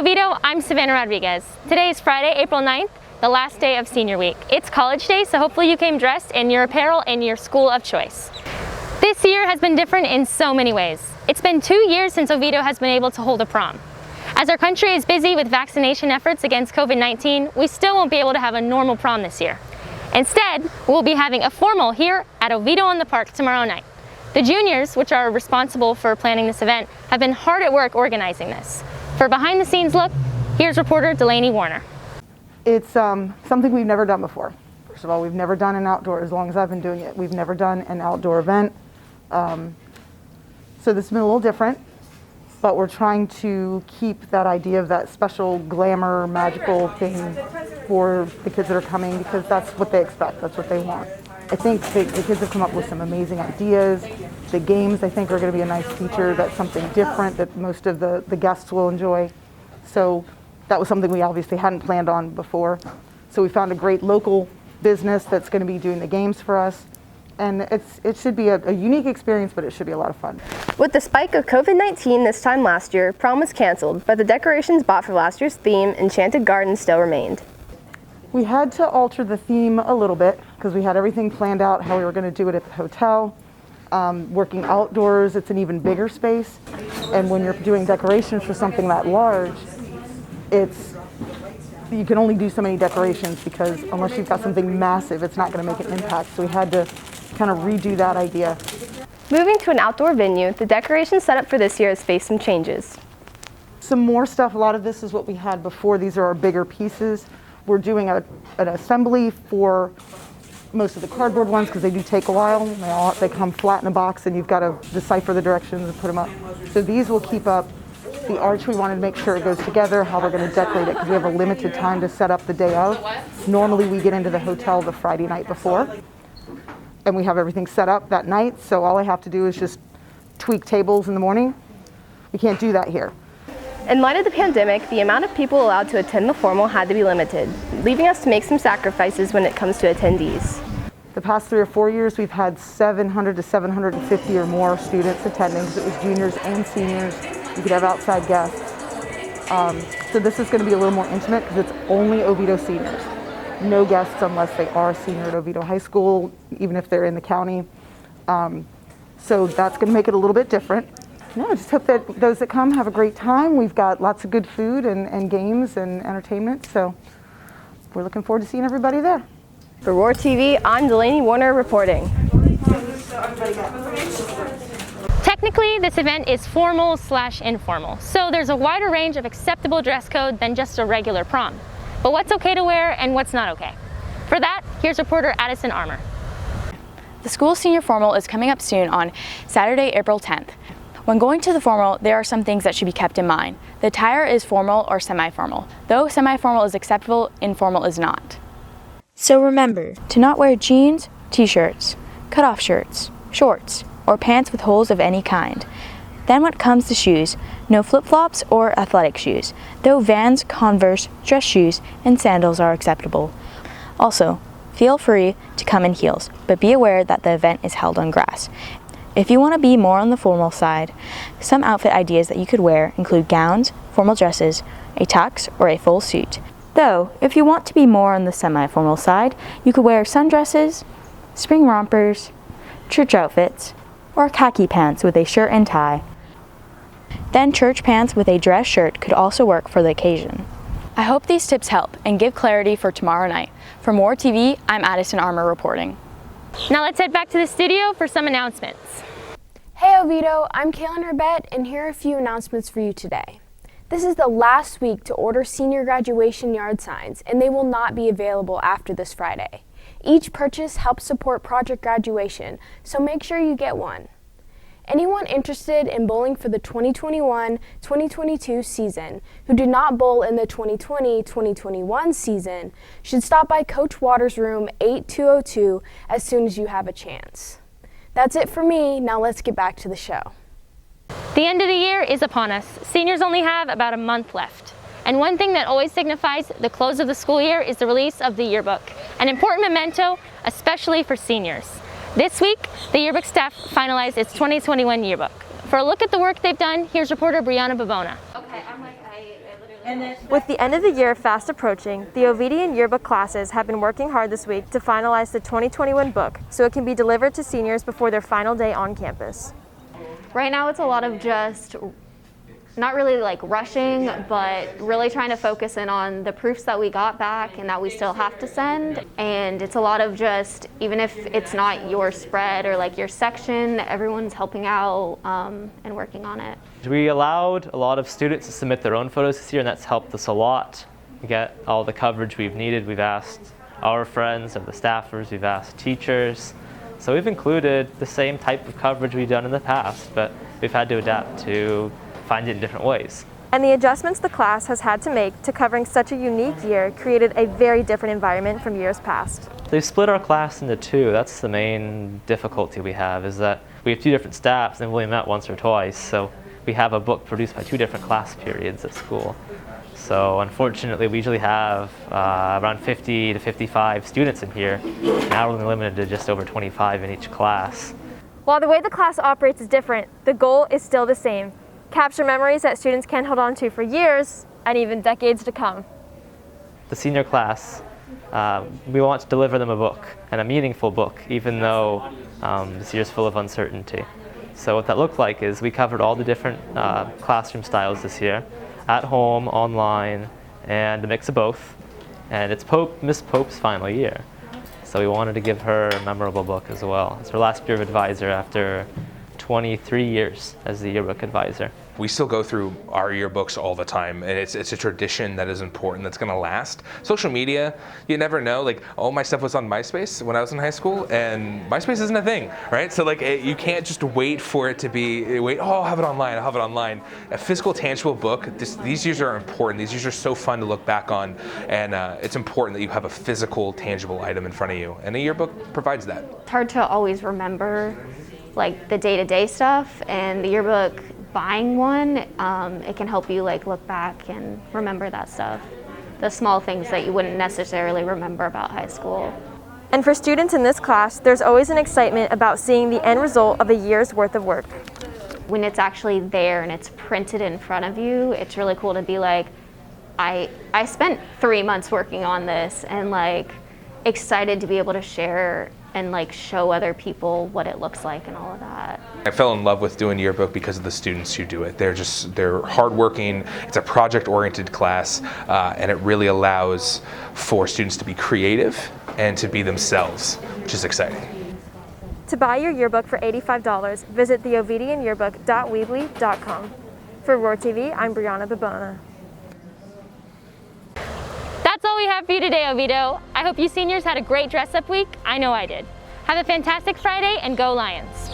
Oviedo, I'm Savannah Rodriguez. Today is Friday, April 9th, the last day of senior week. It's college day, so hopefully you came dressed in your apparel and your school of choice. This year has been different in so many ways. It's been 2 years since Oviedo has been able to hold a prom. As our country is busy with vaccination efforts against COVID-19, we still won't be able to have a normal prom this year. Instead, we'll be having a formal here at Oviedo on the Park tomorrow night. The juniors, which are responsible for planning this event, have been hard at work organizing this. For a behind-the-scenes look, here's reporter Delaney Warner. It's something we've never done before. First of all, we've never done an outdoor, as long as I've been doing it. We've never done an outdoor event. So this has been a little different, but we're trying to keep that idea of that special glamour, magical thing for the kids that are coming, because that's what they expect, that's what they want. I think the kids have come up with some amazing ideas. The games, I think, are going to be a nice feature. That's something different that most of the guests will enjoy. So that was something we obviously hadn't planned on before. So we found a great local business that's going to be doing the games for us. And it should be a unique experience, but it should be a lot of fun. With the spike of COVID-19 this time last year, prom was canceled, but the decorations bought for last year's theme, Enchanted Garden, still remained. We had to alter the theme a little bit because we had everything planned out how we were going to do it at the hotel. Working outdoors, it's an even bigger space. And when you're doing decorations for something that large, you can only do so many decorations, because unless you've got something massive, it's not going to make an impact. So we had to kind of redo that idea. Moving to an outdoor venue, the decoration setup for this year has faced some changes. Some more stuff. A lot of this is what we had before. These are our bigger pieces. We're doing an assembly for most of the cardboard ones because they do take a while. They come flat in a box and you've got to decipher the directions and put them up. So these will keep up. The arch, we wanted to make sure it goes together, how we're going to decorate it, because we have a limited time to set up the day of. Normally we get into the hotel the Friday night before and we have everything set up that night, so all I have to do is just tweak tables in the morning. We can't do that here. In light of the pandemic, the amount of people allowed to attend the formal had to be limited, leaving us to make some sacrifices when it comes to attendees. The past 3 or 4 years, we've had 700 to 750 or more students attending, because it was juniors and seniors. You could have outside guests. So this is going to be a little more intimate because it's only Oviedo seniors. No guests unless they are a senior at Oviedo High School, even if they're in the county. So that's going to make it a little bit different. No, I just hope that those that come have a great time. We've got lots of good food and games and entertainment, so we're looking forward to seeing everybody there. For WROR TV, I'm Delaney Warner reporting. Technically, this event is formal/informal, so there's a wider range of acceptable dress code than just a regular prom. But what's okay to wear and what's not okay? For that, here's reporter Addison Armour. The school senior formal is coming up soon on Saturday, April 10th. When going to the formal, there are some things that should be kept in mind. The attire is formal or semi-formal. Though semi-formal is acceptable, informal is not. So remember to not wear jeans, t-shirts, cut-off shirts, shorts, or pants with holes of any kind. Then when it comes to shoes, no flip-flops or athletic shoes, though Vans, Converse, dress shoes, and sandals are acceptable. Also, feel free to come in heels, but be aware that the event is held on grass. If you want to be more on the formal side, some outfit ideas that you could wear include gowns, formal dresses, a tux, or a full suit. Though, if you want to be more on the semi-formal side, you could wear sundresses, spring rompers, church outfits, or khaki pants with a shirt and tie. Then church pants with a dress shirt could also work for the occasion. I hope these tips help and give clarity for tomorrow night. For WROR TV, I'm Addison Armour reporting. Now let's head back to the studio for some announcements. Hey Oviedo, I'm Kaylin Herbett, and here are a few announcements for you today. This is the last week to order senior graduation yard signs, and they will not be available after this Friday. Each purchase helps support Project Graduation, so make sure you get one. Anyone interested in bowling for the 2021-2022 season who did not bowl in the 2020-2021 season should stop by Coach Waters' room 8202 as soon as you have a chance. That's it for me. Now let's get back to the show. The end of the year is upon us. Seniors only have about a month left. And one thing that always signifies the close of the school year is the release of the yearbook, an important memento, especially for seniors. This week, the yearbook staff finalized its 2021 yearbook. For a look at the work they've done, here's reporter Brianna Babona. Okay, I'm like, I literally With the end of the year fast approaching, the Ovidian yearbook classes have been working hard this week to finalize the 2021 book so it can be delivered to seniors before their final day on campus. Right now it's a lot of just not really like rushing, but really trying to focus in on the proofs that we got back and that we still have to send. And it's a lot of just, even if it's not your spread or like your section, everyone's helping out and working on it. We allowed a lot of students to submit their own photos this year, and that's helped us a lot get all the coverage we've needed. We've asked our friends and the staffers, we've asked teachers. So we've included the same type of coverage we've done in the past, but we've had to adapt to find it in different ways. And the adjustments the class has had to make to covering such a unique year created a very different environment from years past. They've split our class into two. That's the main difficulty we have, is that we have two different staffs and we've only met once or twice, so we have a book produced by two different class periods at school. So unfortunately, we usually have around 50 to 55 students in here. Now we're only limited to just over 25 in each class. While the way the class operates is different, the goal is still the same: capture memories that students can hold on to for years and even decades to come. The senior class, we want to deliver them a book, and a meaningful book, even though this year's full of uncertainty. So what that looked like is we covered all the different classroom styles this year, at home, online, and a mix of both. And it's Miss Pope's final year. So we wanted to give her a memorable book as well. It's her last year of advisor after 23 years as the yearbook advisor. We still go through our yearbooks all the time, and it's a tradition that is important, that's gonna last. Social media, you never know, like all my stuff was on MySpace when I was in high school, and MySpace isn't a thing, right? So like you can't just wait for it to be, I'll have it online. A physical, tangible book, these years are important. These years are so fun to look back on, and it's important that you have a physical, tangible item in front of you, and a yearbook provides that. It's hard to always remember like the day-to-day stuff, and the yearbook, buying one, it can help you like look back and remember that stuff. The small things that you wouldn't necessarily remember about high school. And for students in this class, there's always an excitement about seeing the end result of a year's worth of work. When it's actually there and it's printed in front of you, it's really cool to be like, I spent 3 months working on this, and like excited to be able to share and like show other people what it looks like and all of that. I fell in love with doing yearbook because of the students who do it. They're hardworking. It's a project-oriented class, and it really allows for students to be creative and to be themselves, which is exciting. To buy your yearbook for $85, visit theovidianyearbook.weebly.com. For WROR-TV, I'm Brianna Babona. That's all we have for you today, Oviedo. I hope you seniors had a great dress-up week. I know I did. Have a fantastic Friday, and go Lions!